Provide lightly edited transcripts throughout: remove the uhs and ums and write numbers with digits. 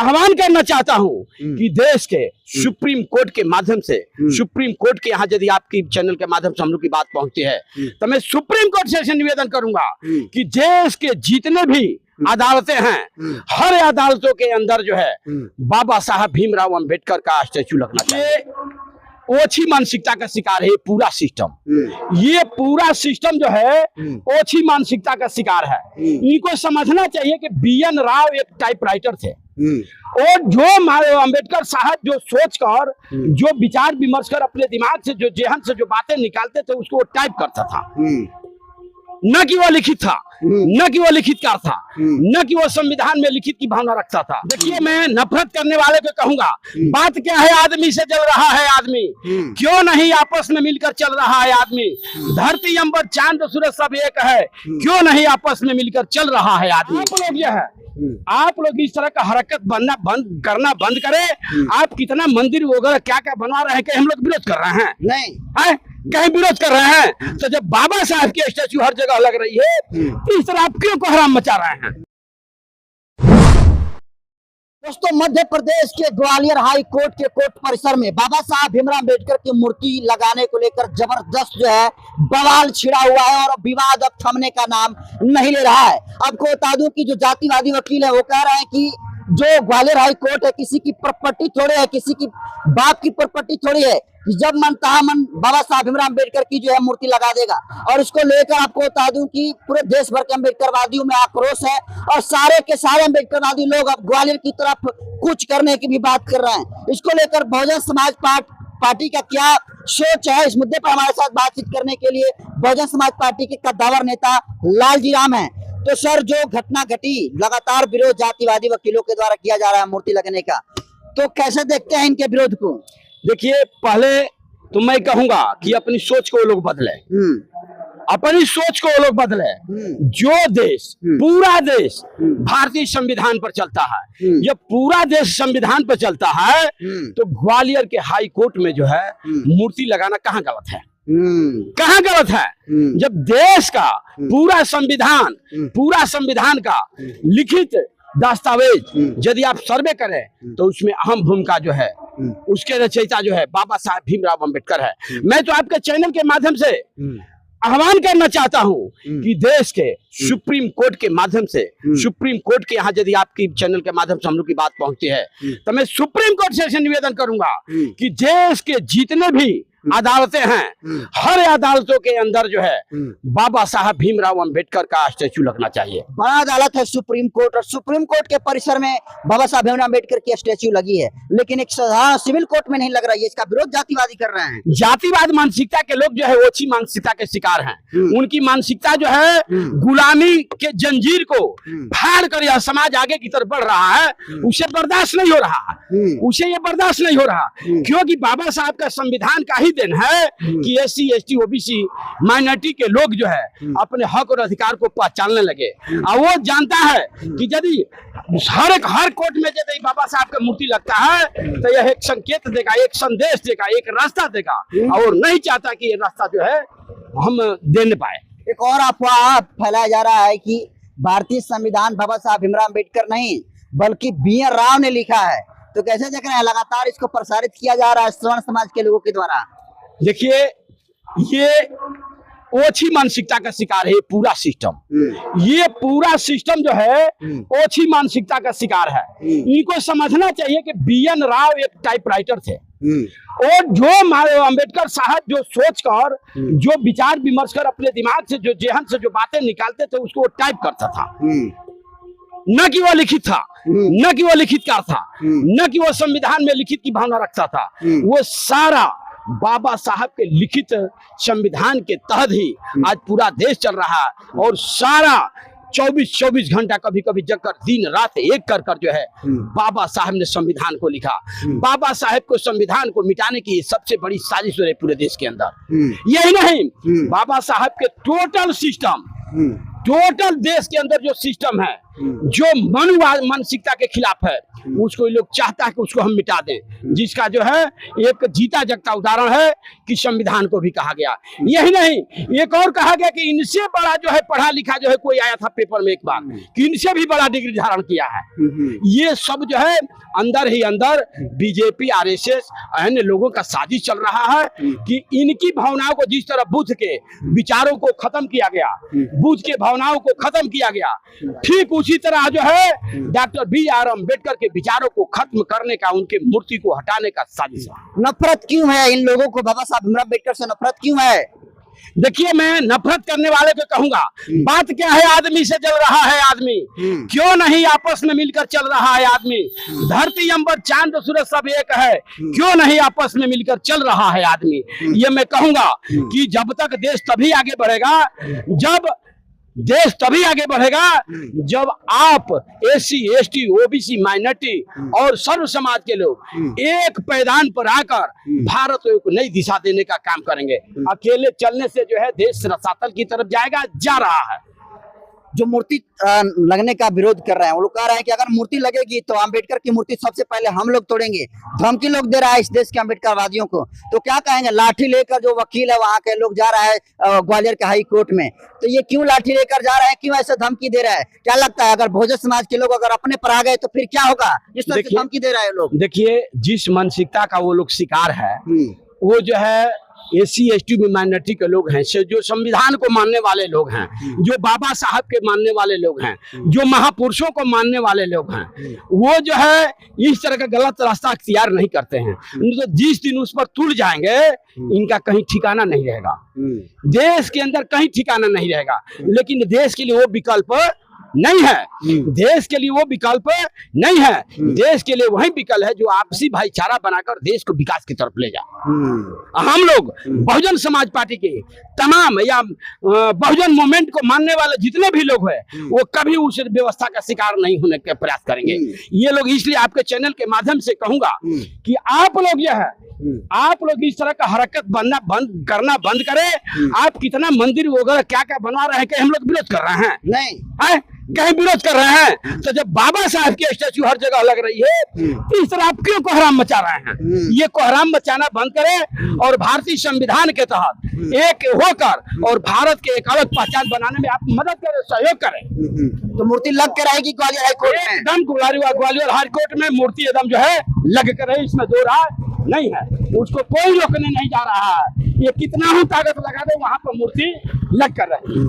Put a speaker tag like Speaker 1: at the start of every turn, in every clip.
Speaker 1: आह्वान करना चाहता हूं कि देश के सुप्रीम कोर्ट के माध्यम से, सुप्रीम कोर्ट के यहाँ यदि आपकी चैनल के माध्यम से हम लोग की बात पहुंचती है तो मैं सुप्रीम कोर्ट से ऐसे निवेदन करूंगा कि देश के जितने भी अदालतें हैं, हर अदालतों के अंदर जो है बाबा साहब भीमराव अंबेडकर का स्टैचू लगना चाहिए। ओछी मानसिकता का शिकार है ये पूरा सिस्टम। ये पूरा सिस्टम जो है ओछी मानसिकता का शिकार है। इनको समझना चाहिए कि BN राव एक टाइपराइटर थे और जो अंबेडकर साहब जो सोच कर, जो विचार विमर्श कर अपने दिमाग से, जो जेहन से जो बातें निकालते थे उसको वो टाइप करता था, न कि वो लिखित था, न कि वो लिखितकार था, न कि वो संविधान में लिखित की भावना रखता था। देखिए, मैं नफरत करने वाले को कहूंगा, बात क्या है, आदमी से जल रहा है आदमी, क्यों नहीं आपस में मिलकर चल रहा है आदमी। धरती अंबर चांद सूरज सब एक है, क्यों नहीं आपस में मिलकर चल रहा है आदमी। आप लोग ये है, आप लोग इस तरह का हरकत करना बंद करें। आप कितना मंदिर वगैरह क्या क्या बनवा रहे हैं, कहीं हम लोग विरोध कर रहे हैं? नहीं है? कहीं विरोध कर रहे हैं? तो जब बाबा साहब की स्टैचू हर जगह लग रही है तो इस तरह आप क्यों कोहराम मचा रहे हैं?
Speaker 2: दोस्तों, मध्य प्रदेश के ग्वालियर हाई कोर्ट के कोर्ट परिसर में बाबा साहब भीमराव अम्बेडकर की मूर्ति लगाने को लेकर जबरदस्त जो है बवाल छिड़ा हुआ है और विवाद अब थमने का नाम नहीं ले रहा है। आपको बता दूं कि जो जातिवादी वकील है वो कह रहे हैं कि जो ग्वालियर हाई कोर्ट है किसी की प्रॉपर्टी थोड़ी है, किसी की बाप की प्रॉपर्टी थोड़ी है। जब मन तहा मन बाबा साहब भीमराव अम्बेडकर की जो है मूर्ति लगा देगा। और इसको लेकर आपको बता दूं कि पूरे देश भर के अम्बेडकरवादियों में आक्रोश है और सारे के सारे अम्बेडकरवादी लोग अब ग्वालियर की तरफ कुछ करने की भी बात कर रहे हैं। इसको लेकर बहुजन समाज पार्टी का क्या सोच है, इस मुद्दे पर हमारे साथ बातचीत करने के लिए बहुजन समाज पार्टी के कद्दावर नेता लालजी राम है। तो सर, जो घटना घटी, लगातार विरोध जातिवादी वकीलों के द्वारा किया जा रहा है मूर्ति लगने का, तो कैसे देखते हैं इनके विरोध को?
Speaker 1: देखिए, पहले तो मैं कहूंगा कि अपनी सोच को वो लोग बदले, अपनी सोच को वो लोग बदले। जो देश, पूरा देश भारतीय संविधान पर चलता है, ये पूरा देश संविधान पर चलता है, तो ग्वालियर के हाई कोर्ट में जो है मूर्ति लगाना कहाँ गलत है? कहाँ गलत है? जब देश का पूरा संविधान का लिखित दस्तावेज यदि आप सर्वे करें तो उसमें अहम भूमिका जो है उसके रचयिता जो है बाबा साहब भीमराव अंबेडकर है। मैं तो आपके चैनल के माध्यम से आह्वान करना चाहता हूं कि देश के सुप्रीम कोर्ट के माध्यम से, सुप्रीम कोर्ट के यहाँ यदि आपकी चैनल के माध्यम से हम लोग की बात पहुंचती है तो मैं सुप्रीम कोर्ट से ऐसे निवेदन करूंगा कि देश के जितने भी अदालतें हैं, हर अदालतों के अंदर जो है बाबा साहब भीमराव अंबेडकर का स्टैचू लगना चाहिए।
Speaker 2: बड़ा अदालत है सुप्रीम कोर्ट, और सुप्रीम कोर्ट के परिसर में बाबा साहब भीमराव अम्बेडकर की स्टैचू लगी है, लेकिन एक साधारण सिविल कोर्ट में नहीं लग रहा है। इसका विरोध जातिवादी कर रहे हैं।
Speaker 1: जातिवाद मानसिकता के लोग जो है ओछी मानसिकता के शिकार हैं। उनकी मानसिकता जो है गुलामी के जंजीर को फाड़ कर यह समाज आगे की तरफ बढ़ रहा है, उसे बर्दाश्त नहीं हो रहा है, उसे ये बर्दाश्त नहीं हो रहा, क्योंकि बाबा साहब का संविधान का ही दिन है कि SC ST OBC माइनॉरिटी के लोग जो है अपने हक और अधिकार को पहचानने लगे। और वो जानता है कि यदि हर कोर्ट में यदि बाबा साहब का मूर्ति लगता है तो यह एक संकेत देगा, एक संदेश देगा, एक रास्ता देगा, और नहीं चाहता कि ये रास्ता जो है हम दे न पाए।
Speaker 2: एक और अफवाह फैलाया जा रहा है कि भारतीय संविधान बाबा साहब भीमराव अम्बेडकर नहीं बल्कि BN राव ने लिखा है, तो कैसे देख रहे हैं? लगातार इसको प्रसारित किया जा रहा है श्रवण समाज के लोगों के द्वारा।
Speaker 1: देखिए, ये ओछी मानसिकता का शिकार है ये पूरा सिस्टम। ये पूरा सिस्टम जो है ओछी मानसिकता का शिकार है। इनको समझना चाहिए कि BN राव एक टाइपराइटर थे और जो अंबेडकर साहब जो सोच कर, जो विचार विमर्श कर अपने दिमाग से, जो जेहन से जो बातें निकालते थे उसको वो टाइप करता था, न कि वो लिखित था, न कि वो लिखितकार था, न कि वो संविधान में लिखित की भावना रखता था। वो सारा बाबा साहब के लिखित संविधान के तहत ही आज पूरा देश चल रहा है, और सारा 24 घंटा कभी कभी जगकर दिन रात एक कर जो है बाबा साहब ने संविधान को लिखा। बाबा साहब को संविधान को मिटाने की सबसे बड़ी साजिश हो रही पूरे देश के अंदर। यही नहीं, बाबा साहब के टोटल सिस्टम, टोटल देश के अंदर जो सिस्टम है जो मनुवाद मानसिकता के खिलाफ है, उसको ये लोग चाहता है कि उसको हम मिटा दें, जिसका जो है एक जीता जगता उदाहरण है कि संविधान को भी कहा गया। यही नहीं, एक और कहा गया कि इनसे बड़ा जो है पढ़ा लिखा जो है कोई आया था पेपर में एक बार कि इनसे भी बड़ा डिग्री धारण किया है। ये सब जो है अंदर ही अंदर बीजेपी आरएसएस अन्य लोगों का साजिश चल रहा है कि इनकी भावनाओं को जिस तरह बुद्ध के विचारों को खत्म किया गया, बुद्ध के भावनाओं को खत्म किया गया, ठीक उसी तरह जो है डॉक्टर बी.आर. अम्बेडकर के विचारों को खत्म करने का, उनके मूर्ति को हटाने का साजिश है।
Speaker 2: नफरत क्यों है इन लोगों को बाबा साहब भीमराव अम्बेडकर से नफरत क्यों है?
Speaker 1: देखिए, मैं नफरत करने वाले को कहूंगा, बात क्या है, आदमी से जल रहा है आदमी, क्यों नहीं आपस में मिलकर चल रहा है आदमी? धरती अंबर चांद सूरज सब एक है, क्यों नहीं आपस में मिलकर चल रहा है आदमी? ये मैं कहूंगा कि जब तक देश तभी आगे बढ़ेगा, जब आप एससी, एसटी, ओबीसी, माइनॉरिटी और सर्व समाज के लोग एक पैदान पर आकर भारत को एक नई दिशा देने का काम करेंगे। अकेले चलने से जो है देश रसातल की तरफ जा रहा है।
Speaker 2: जो मूर्ति लगने का विरोध कर रहे हैं, वो लोग कह रहे हैं कि अगर मूर्ति लगेगी तो अम्बेडकर की मूर्ति सबसे पहले हम लोग तोड़ेंगे। धमकी लोग दे रहा है इस देश के अम्बेडकरवादियों को, तो क्या कहेंगे? लाठी लेकर जो वकील है वहां के लोग जा रहा है ग्वालियर के हाई कोर्ट में, तो ये क्यों लाठी लेकर जा रहे हैं, क्यों ऐसे धमकी दे रहा है? क्या लगता है अगर बहुजन समाज के लोग अगर अपने पर आ गए तो फिर क्या होगा? इस तरह की धमकी दे रहे हैं लोग।
Speaker 1: देखिए, जिस मानसिकता का वो लोग शिकार है, वो जो है एससी, एसटी में माइनॉरिटी के लोग हैं, जो संविधान को मानने वाले लोग हैं, जो बाबा साहब के मानने वाले लोग हैं, जो महापुरुषों को मानने वाले लोग हैं, वो जो है इस तरह का गलत रास्ता अख्तियार नहीं करते हैं। तो जिस दिन उस पर तुल जाएंगे, इनका कहीं ठिकाना नहीं रहेगा, देश के अंदर कहीं ठिकाना नहीं रहेगा। लेकिन देश के लिए वो विकल्प नहीं है, देश के लिए वो विकल्प नहीं है। देश के लिए वही विकल्प है जो आपसी भाईचारा बनाकर देश को विकास की तरफ ले जाए। हम लोग बहुजन समाज पार्टी के तमाम या बहुजन मूवमेंट को मानने वाले जितने भी लोग हैं, वो कभी उस व्यवस्था का शिकार नहीं होने का प्रयास करेंगे। ये लोग, इसलिए आपके चैनल के माध्यम से कहूंगा कि आप लोग यह है, आप लोग इस तरह का हरकत करना बंद करें। आप कितना मंदिर वगैरह क्या क्या बनवा रहे हैं, कि हम लोग विरोध कर रहे हैं? नहीं है, कहीं विरोध कर रहे हैं? तो जब बाबा साहब की स्टैचू हर जगह लग रही है, तो इस तरह आप क्यों कोहराम मचा रहे हैं? ये कोहराम मचाना बंद करें और भारतीय संविधान के तहत एक होकर और भारत के एक अलग पहचान बनाने में आप मदद करें, सहयोग करें।
Speaker 2: तो मूर्ति लग के रहेगी ग्वालियर हाई कोर्ट में?
Speaker 1: एकदम ग्वालियर हाई कोर्ट में मूर्ति एकदम जो है लग कर रही, इसमें दो राय नहीं है। उसको कोई रोकने नहीं जा रहा है। ये कितना ही ताकत लगा दे, वहां पर मूर्ति लग कर रही।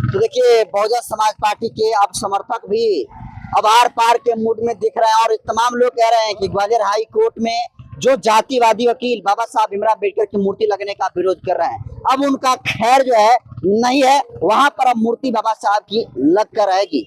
Speaker 2: तो देखिए, बहुजन समाज पार्टी के अब समर्थक भी अब आर पार के मूड में दिख रहे हैं और तमाम लोग कह रहे हैं कि ग्वालियर हाई कोर्ट में जो जातिवादी वकील बाबा साहब भीमराव अम्बेडकर की मूर्ति लगने का विरोध कर रहे हैं, अब उनका खैर जो है नहीं है, वहां पर अब मूर्ति बाबा साहब की लग कर रहेगी।